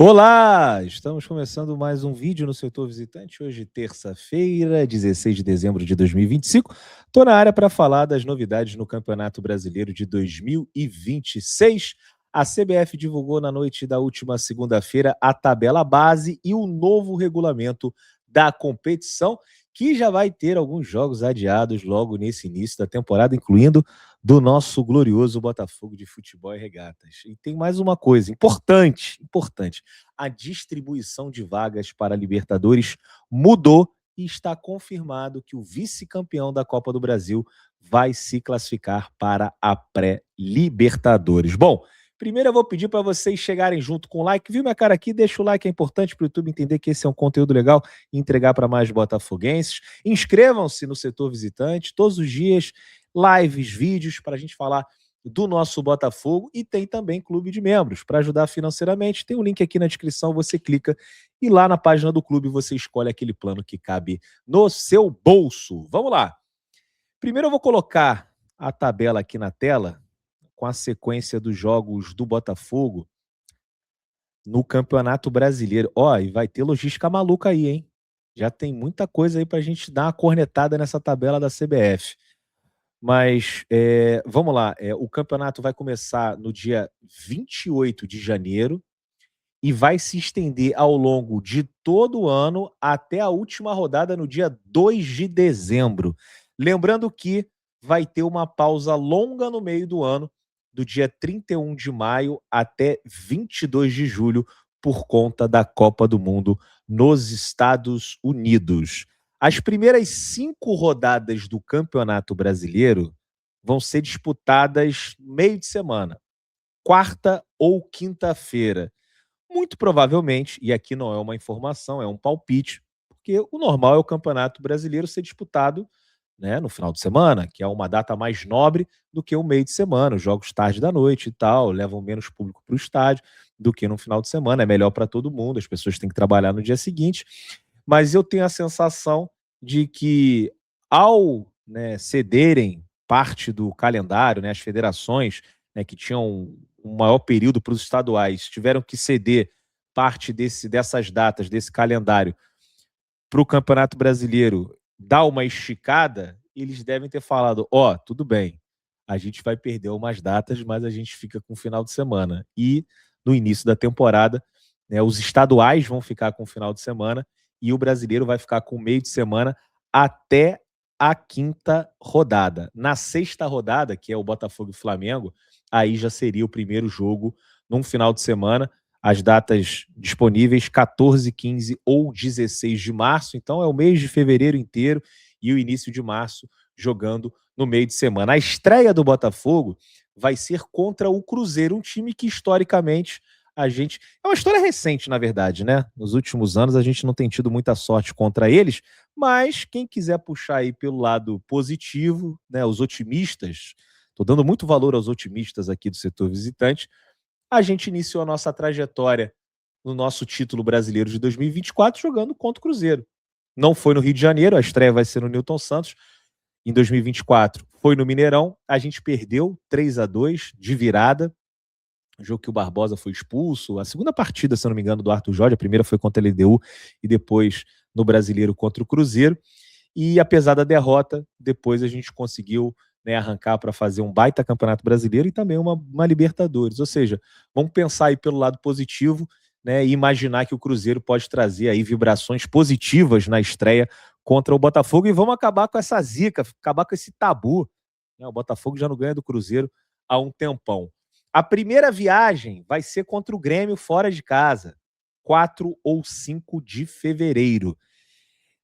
Olá! Estamos começando mais um vídeo no Setor Visitante. Hoje, terça-feira, 16 de dezembro de 2025. Estou na área para falar das novidades no Campeonato Brasileiro de 2026. A CBF divulgou na noite da última segunda-feira a tabela base e o novo regulamento da competição, que já vai ter alguns jogos adiados logo nesse início da temporada, incluindo do nosso glorioso Botafogo de Futebol e Regatas. E tem mais uma coisa importante. A distribuição de vagas para a Libertadores mudou e está confirmado que o vice-campeão da Copa do Brasil vai se classificar para a pré-Libertadores. Bom, primeiro eu vou pedir para vocês chegarem junto com o like. Viu minha cara aqui? Deixa o like, é importante para o YouTube entender que esse é um conteúdo legal e entregar para mais botafoguenses. Inscrevam-se no Setor Visitante todos os dias, lives, vídeos para a gente falar do nosso Botafogo, e tem também clube de membros para ajudar financeiramente. Tem um link aqui na descrição, você clica e lá na página do clube você escolhe aquele plano que cabe no seu bolso. Vamos lá. Primeiro eu vou colocar a tabela aqui na tela com a sequência dos jogos do Botafogo no Campeonato Brasileiro. Ó, e vai ter logística maluca aí, hein? Já tem muita coisa aí pra gente dar uma cornetada nessa tabela da CBF. Mas vamos lá, o campeonato vai começar no dia 28 de janeiro e vai se estender ao longo de todo o ano até a última rodada no dia 2 de dezembro. Lembrando que vai ter uma pausa longa no meio do ano, do dia 31 de maio até 22 de julho, por conta da Copa do Mundo nos Estados Unidos. As primeiras 5 rodadas do Campeonato Brasileiro vão ser disputadas meio de semana, quarta ou quinta-feira. Muito provavelmente, e aqui não é uma informação, é um palpite, porque o normal é o Campeonato Brasileiro ser disputado, né, no final de semana, que é uma data mais nobre do que o meio de semana. Os jogos tarde da noite e tal levam menos público para o estádio do que no final de semana. É melhor para todo mundo, as pessoas têm que trabalhar no dia seguinte. Mas eu tenho a sensação de que, ao, né, cederem parte do calendário, né, as federações, né, que tinham um maior período para os estaduais, tiveram que ceder parte dessas datas, desse calendário, para o Campeonato Brasileiro dar uma esticada. Eles devem ter falado: ó, tudo bem, a gente vai perder umas datas, mas a gente fica com o final de semana. E no início da temporada, né, os estaduais vão ficar com o final de semana e o brasileiro vai ficar com o meio de semana até a quinta rodada. Na sexta rodada, que é o Botafogo e Flamengo, aí já seria o primeiro jogo num final de semana. As datas disponíveis: 14, 15 ou 16 de março. Então é o mês de fevereiro inteiro e o início de março jogando no meio de semana. A estreia do Botafogo vai ser contra o Cruzeiro, um time que historicamente a gente... É uma história recente, na verdade, né? Nos últimos anos a gente não tem tido muita sorte contra eles, mas quem quiser puxar aí pelo lado positivo, né, os otimistas, estou dando muito valor aos otimistas aqui do Setor Visitante, a gente iniciou a nossa trajetória no nosso título brasileiro de 2024 jogando contra o Cruzeiro. Não foi no Rio de Janeiro, a estreia vai ser no Newton Santos. Em 2024 foi no Mineirão, a gente perdeu 3-2 de virada, um jogo que o Barbosa foi expulso. A segunda partida, se eu não me engano, do Arthur Jorge, a primeira foi contra a LDU e depois no Brasileiro contra o Cruzeiro. E apesar da derrota, depois a gente conseguiu, né, arrancar para fazer um baita Campeonato Brasileiro e também uma Libertadores. Ou seja, vamos pensar aí pelo lado positivo, né, e imaginar que o Cruzeiro pode trazer aí vibrações positivas na estreia contra o Botafogo, e vamos acabar com essa zica, acabar com esse tabu, né? O Botafogo já não ganha do Cruzeiro há um tempão. A primeira viagem vai ser contra o Grêmio fora de casa, 4 ou 5 de fevereiro.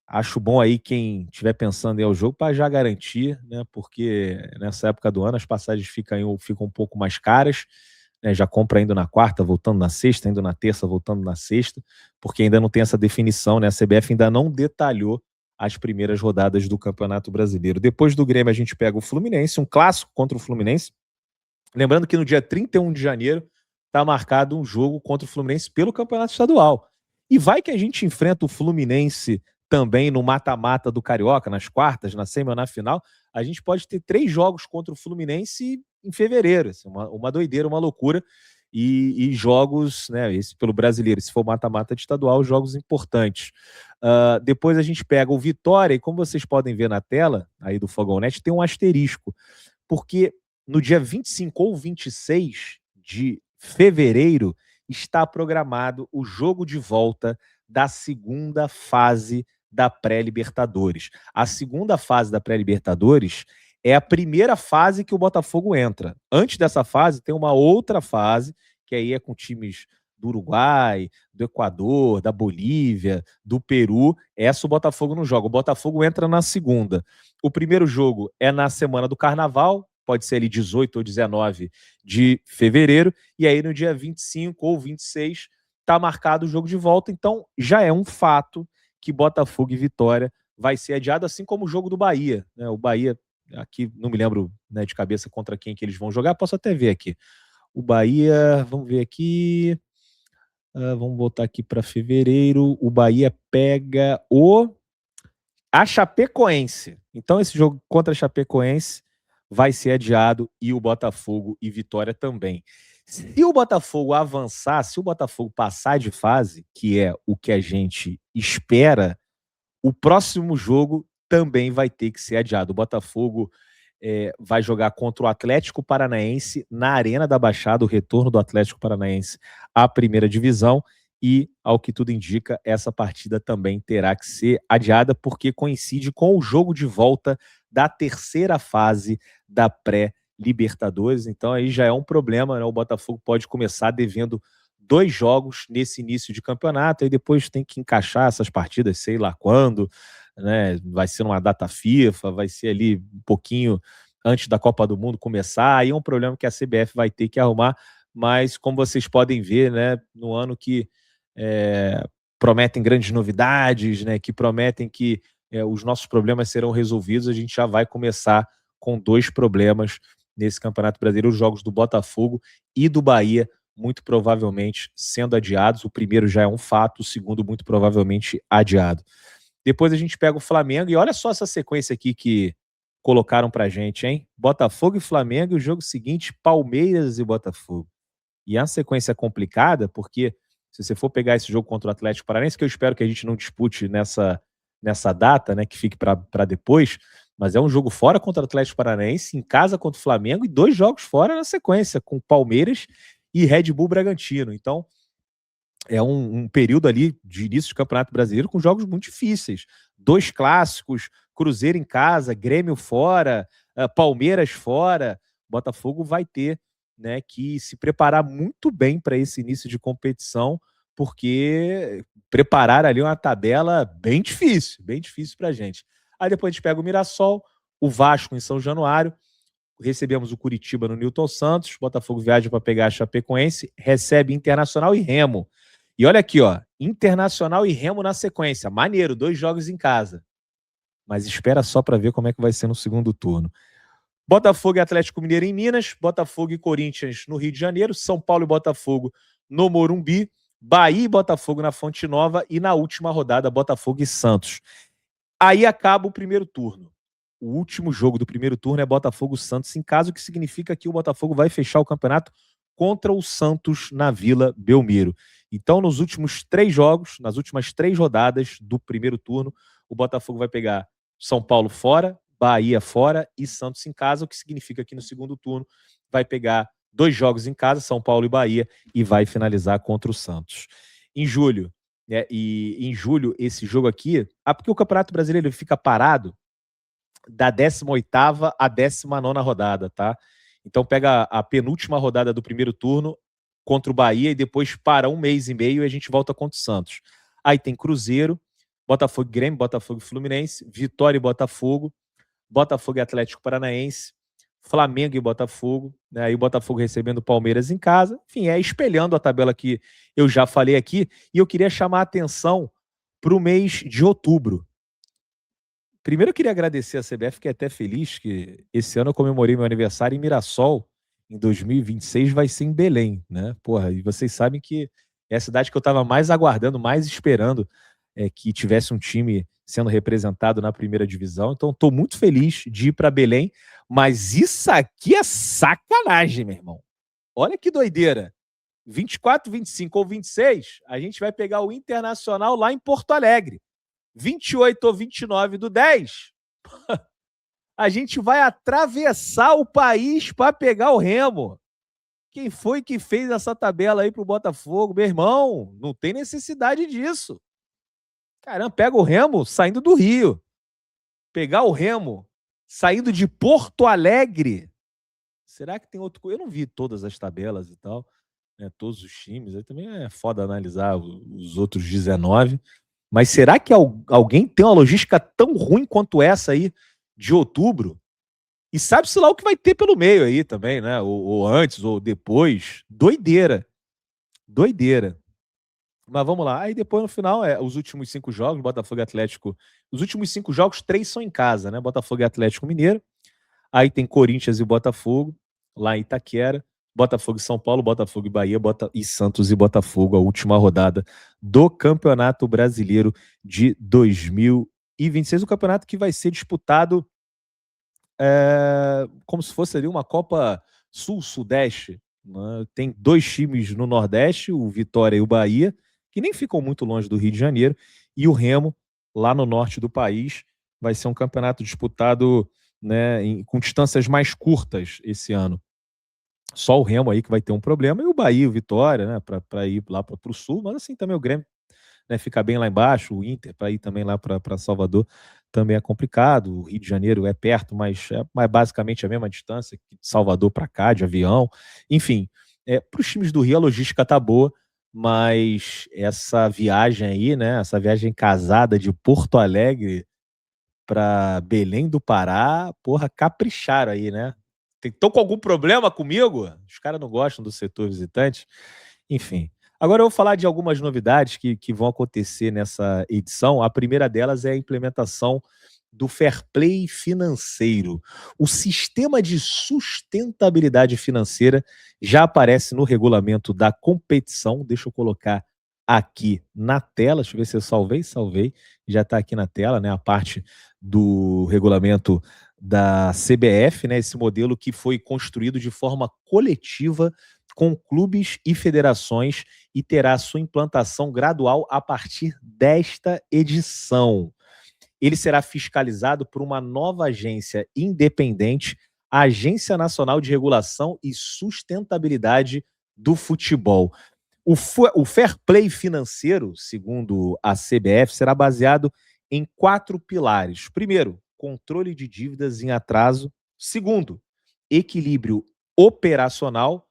Acho bom aí quem estiver pensando em ir ao jogo para já garantir, né? Porque nessa época do ano as passagens ficam um pouco mais caras, né? Já compra indo na quarta, voltando na sexta, indo na terça, voltando na sexta, porque ainda não tem essa definição, né? A CBF ainda não detalhou as primeiras rodadas do Campeonato Brasileiro. Depois do Grêmio a gente pega o Fluminense, um clássico contra o Fluminense. Lembrando que no dia 31 de janeiro está marcado um jogo contra o Fluminense pelo Campeonato Estadual. E vai que a gente enfrenta o Fluminense também no mata-mata do Carioca, nas quartas, na semi ou na final. A gente pode ter 3 jogos contra o Fluminense em fevereiro. Assim, uma doideira, uma loucura. e jogos, né, esse pelo brasileiro, se for mata-mata de estadual, jogos importantes. Depois a gente pega o Vitória, e como vocês podem ver na tela, aí do Fogão Net, tem um asterisco, porque no dia 25 ou 26 de fevereiro está programado o jogo de volta da segunda fase da pré-Libertadores. A segunda fase da pré-Libertadores é a primeira fase que o Botafogo entra. Antes dessa fase, tem uma outra fase, que aí é com times do Uruguai, do Equador, da Bolívia, do Peru. Essa o Botafogo não joga. O Botafogo entra na segunda. O primeiro jogo é na semana do Carnaval, pode ser ali 18 ou 19 de fevereiro, e aí no dia 25 ou 26 está marcado o jogo de volta. Então já é um fato que Botafogo e Vitória vai ser adiado, assim como o jogo do Bahia, né? O Bahia, aqui não me lembro, né, de cabeça contra quem que eles vão jogar, posso até ver aqui. O Bahia, vamos ver aqui, vamos voltar aqui para fevereiro. O Bahia pega a Chapecoense. Então esse jogo contra a Chapecoense vai ser adiado, e o Botafogo e Vitória também. Se o Botafogo avançar, se o Botafogo passar de fase, que é o que a gente espera, o próximo jogo também vai ter que ser adiado. O Botafogo vai jogar contra o Atlético Paranaense na Arena da Baixada, o retorno do Atlético Paranaense à primeira divisão, e, ao que tudo indica, essa partida também terá que ser adiada, porque coincide com o jogo de volta da terceira fase da pré-Libertadores. Então aí já é um problema, né? O Botafogo pode começar devendo 2 jogos nesse início de campeonato, e depois tem que encaixar essas partidas, sei lá quando, né? Vai ser numa data FIFA, vai ser ali um pouquinho antes da Copa do Mundo começar, aí é um problema que a CBF vai ter que arrumar, mas como vocês podem ver, né, no ano que prometem grandes novidades, né, que prometem que os nossos problemas serão resolvidos, a gente já vai começar com 2 problemas nesse Campeonato Brasileiro, os jogos do Botafogo e do Bahia, muito provavelmente sendo adiados. O primeiro já é um fato, o segundo muito provavelmente adiado. Depois a gente pega o Flamengo, e olha só essa sequência aqui que colocaram pra gente, hein? Botafogo e Flamengo, e o jogo seguinte, Palmeiras e Botafogo. E é uma sequência complicada, porque se você for pegar esse jogo contra o Atlético Paranaense, que eu espero que a gente não dispute nessa data, né, que fique para depois, mas é um jogo fora contra o Atlético Paranaense, em casa contra o Flamengo, e 2 jogos fora na sequência, com Palmeiras e Red Bull Bragantino. Então, é um período ali de início de Campeonato Brasileiro com jogos muito difíceis. 2 clássicos, Cruzeiro em casa, Grêmio fora, Palmeiras fora. Botafogo vai ter, né, que se preparar muito bem para esse início de competição, porque preparar ali uma tabela bem difícil para a gente. Aí depois a gente pega o Mirassol, o Vasco em São Januário, recebemos o Curitiba no Newton Santos, Botafogo viaja para pegar a Chapecoense, recebe Internacional e Remo. E olha aqui, ó, Internacional e Remo na sequência. Maneiro, 2 jogos em casa. Mas espera só para ver como é que vai ser no segundo turno. Botafogo e Atlético Mineiro em Minas, Botafogo e Corinthians no Rio de Janeiro, São Paulo e Botafogo no Morumbi, Bahia e Botafogo na Fonte Nova, e na última rodada, Botafogo e Santos. Aí acaba o primeiro turno. O último jogo do primeiro turno é Botafogo Santos em casa, o que significa que o Botafogo vai fechar o campeonato contra o Santos na Vila Belmiro. Então, nos últimos 3 jogos, nas últimas 3 rodadas do primeiro turno, o Botafogo vai pegar São Paulo fora, Bahia fora e Santos em casa, o que significa que no segundo turno vai pegar 2 jogos em casa, São Paulo e Bahia, e vai finalizar contra o Santos. Em julho, né, e em julho, esse jogo aqui, porque o Campeonato Brasileiro fica parado da 18ª à 19ª rodada, tá? Então pega a penúltima rodada do primeiro turno contra o Bahia, e depois para 1 mês e meio e a gente volta contra o Santos. Aí tem Cruzeiro, Botafogo e Grêmio, Botafogo e Fluminense, Vitória e Botafogo, Botafogo e Atlético Paranaense, Flamengo e Botafogo, né? Aí o Botafogo recebendo o Palmeiras em casa. Enfim, é espelhando a tabela que eu já falei aqui, e eu queria chamar a atenção para o mês de outubro. Primeiro eu queria agradecer a CBF, fiquei até feliz que esse ano eu comemorei meu aniversário em Mirassol, em 2026 vai ser em Belém, né? Porra, e vocês sabem que é a cidade que eu estava mais aguardando, mais esperando que tivesse um time sendo representado na primeira divisão. Então estou muito feliz de ir para Belém, mas isso aqui é sacanagem, meu irmão. Olha que doideira. 24, 25 ou 26, a gente vai pegar o Internacional lá em Porto Alegre. 28 ou 29 do 10, a gente vai atravessar o país para pegar o Remo. Quem foi que fez essa tabela aí pro Botafogo? Meu irmão, não tem necessidade disso. Caramba, pega o Remo saindo do Rio. Pegar o Remo saindo de Porto Alegre. Será que tem outro? Eu não vi todas as tabelas e tal, né, todos os times. Aí também é foda analisar os outros 19. Mas será que alguém tem uma logística tão ruim quanto essa aí de outubro? E sabe-se lá o que vai ter pelo meio aí também, né? Ou antes, ou depois. Doideira. Doideira. Mas vamos lá. Aí depois, no final, os últimos 5 jogos, Botafogo e Atlético. Os últimos 5 jogos, 3 são em casa, né? Botafogo e Atlético Mineiro. Aí tem Corinthians e Botafogo, lá em Itaquera. Botafogo e São Paulo, Botafogo e Bahia, e Santos e Botafogo, a última rodada do Campeonato Brasileiro de 2026. O campeonato que vai ser disputado como se fosse ali uma Copa Sul-Sudeste. Né? Tem 2 times no Nordeste, o Vitória e o Bahia, que nem ficam muito longe do Rio de Janeiro, e o Remo, lá no norte do país. Vai ser um campeonato disputado, né, com distâncias mais curtas esse ano. Só o Remo aí que vai ter um problema, e o Bahia, o Vitória, né, para ir lá para o sul, mas assim também o Grêmio, né, fica bem lá embaixo, o Inter para ir também lá para Salvador também é complicado. O Rio de Janeiro é perto, mas é basicamente a mesma distância que de Salvador para cá, de avião. Enfim, para os times do Rio a logística tá boa, mas essa viagem aí, né, essa viagem casada de Porto Alegre para Belém do Pará, porra, capricharam aí, né? Estão com algum problema comigo? Os caras não gostam do setor visitante? Enfim. Agora eu vou falar de algumas novidades que vão acontecer nessa edição. A primeira delas é a implementação do Fair Play financeiro. O sistema de sustentabilidade financeira já aparece no regulamento da competição. Deixa eu colocar aqui na tela. Deixa eu ver se eu salvei. Já está aqui na tela, né? A parte do regulamento da CBF, né? Esse modelo que foi construído de forma coletiva com clubes e federações e terá sua implantação gradual a partir desta edição. Ele será fiscalizado por uma nova agência independente, a Agência Nacional de Regulação e Sustentabilidade do Futebol. O Fair Play financeiro, segundo a CBF, será baseado em 4 pilares. Primeiro, controle de dívidas em atraso. Segundo, equilíbrio operacional.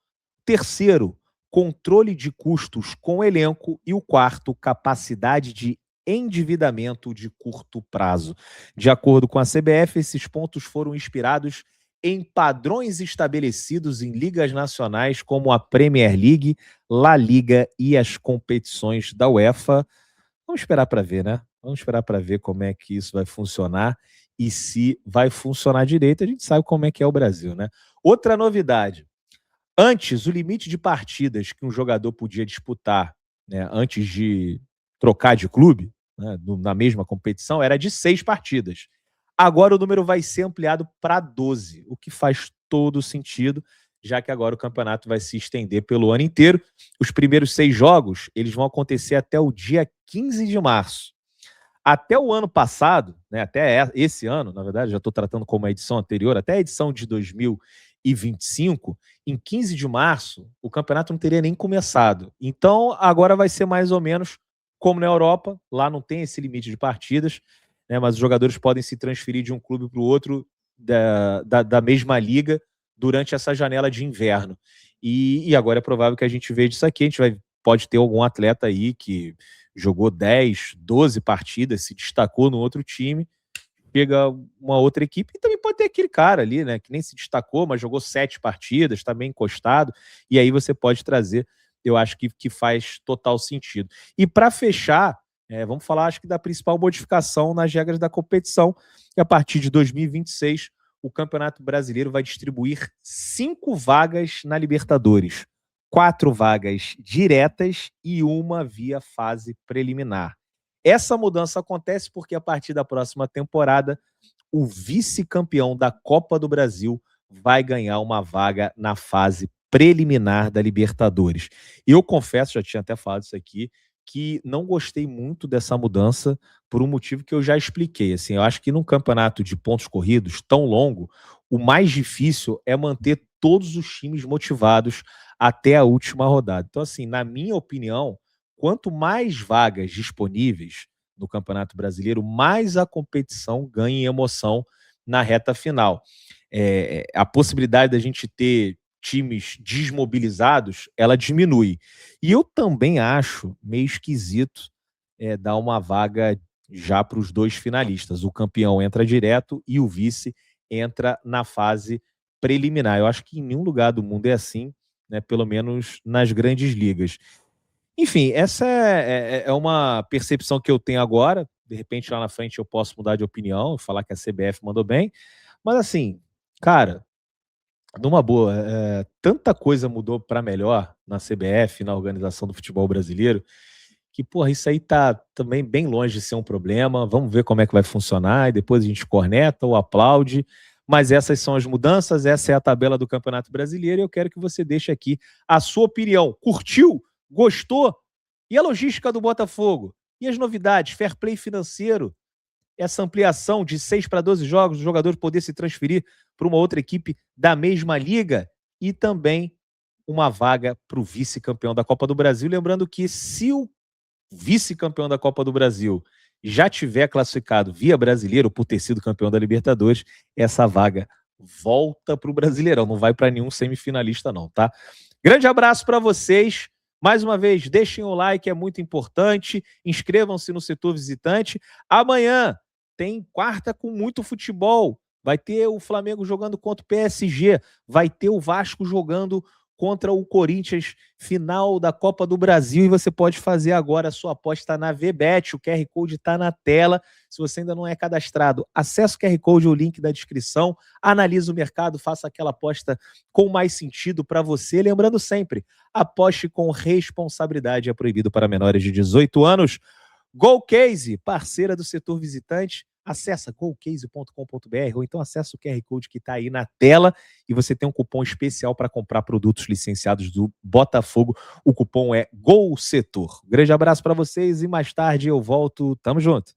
Terceiro, controle de custos com elenco. E o quarto, capacidade de endividamento de curto prazo. De acordo com a CBF, esses pontos foram inspirados em padrões estabelecidos em ligas nacionais como a Premier League, La Liga e as competições da UEFA. Vamos esperar para ver, né? Vamos esperar para ver como é que isso vai funcionar e se vai funcionar direito. A gente sabe como é que é o Brasil, né? Outra novidade. Antes, o limite de partidas que um jogador podia disputar, né, antes de trocar de clube, né, na mesma competição, era de 6 partidas. Agora o número vai ser ampliado para 12, o que faz todo sentido, já que agora o campeonato vai se estender pelo ano inteiro. Os primeiros 6 jogos, eles vão acontecer até o dia 15 de março. Até o ano passado, né, até esse ano, na verdade, já estou tratando como a edição anterior, até a edição de 2025, em 15 de março, o campeonato não teria nem começado. Então, agora vai ser mais ou menos como na Europa, lá não tem esse limite de partidas, né, mas os jogadores podem se transferir de um clube para o outro da mesma liga durante essa janela de inverno. E agora é provável que a gente veja isso aqui, a gente pode ter algum atleta aí que jogou 10, 12 partidas, se destacou no outro time, chega uma outra equipe, e também pode ter aquele cara ali, né, que nem se destacou, mas jogou 7 partidas, está bem encostado, e aí você pode trazer, eu acho que faz total sentido. E para fechar, vamos falar, acho que da principal modificação nas regras da competição, que a partir de 2026, o Campeonato Brasileiro vai distribuir 5 vagas na Libertadores. 4 vagas diretas e 1 via fase preliminar. Essa mudança acontece porque a partir da próxima temporada, o vice-campeão da Copa do Brasil vai ganhar uma vaga na fase preliminar da Libertadores. Eu confesso, já tinha até falado isso aqui, que não gostei muito dessa mudança por um motivo que eu já expliquei. Assim, eu acho que num campeonato de pontos corridos tão longo, o mais difícil é manter todos os times motivados até a última rodada. Então, assim, na minha opinião, quanto mais vagas disponíveis no Campeonato Brasileiro, mais a competição ganha em emoção na reta final. A possibilidade da gente ter times desmobilizados, ela diminui. E eu também acho meio esquisito dar uma vaga já para os dois finalistas. O campeão entra direto e o vice entra na fase preliminar. Eu acho que em nenhum lugar do mundo é assim, né, pelo menos nas grandes ligas. Enfim, essa é uma percepção que eu tenho agora. De repente, lá na frente, eu posso mudar de opinião e falar que a CBF mandou bem. Mas, assim, cara, numa boa, tanta coisa mudou para melhor na CBF, na organização do futebol brasileiro, que, porra, isso aí tá também bem longe de ser um problema. Vamos ver como é que vai funcionar e depois a gente corneta ou aplaude. Mas essas são as mudanças, essa é a tabela do Campeonato Brasileiro e eu quero que você deixe aqui a sua opinião. Curtiu? Gostou? E a logística do Botafogo? E as novidades? Fair play financeiro? Essa ampliação de 6 para 12 jogos, o jogador poder se transferir para uma outra equipe da mesma liga e também uma vaga para o vice-campeão da Copa do Brasil. Lembrando que se o vice-campeão da Copa do Brasil já tiver classificado via Brasileiro por ter sido campeão da Libertadores, essa vaga volta para o Brasileirão, não vai para nenhum semifinalista não, tá? Grande abraço para vocês. Mais uma vez, deixem o like, é muito importante. Inscrevam-se no setor visitante. Amanhã tem quarta com muito futebol. Vai ter o Flamengo jogando contra o PSG. Vai ter o Vasco jogando contra o Corinthians, final da Copa do Brasil, e você pode fazer agora a sua aposta na VBET, o QR Code está na tela, se você ainda não é cadastrado, acesse o QR Code, o link da descrição, analise o mercado, faça aquela aposta com mais sentido para você, lembrando sempre, aposte com responsabilidade, é proibido para menores de 18 anos. Golcase, parceira do setor visitante, acessa golcase.com.br ou então acessa o QR Code que está aí na tela e você tem um cupom especial para comprar produtos licenciados do Botafogo. O cupom é GOLSETOR. Grande abraço para vocês e mais tarde eu volto. Tamo junto.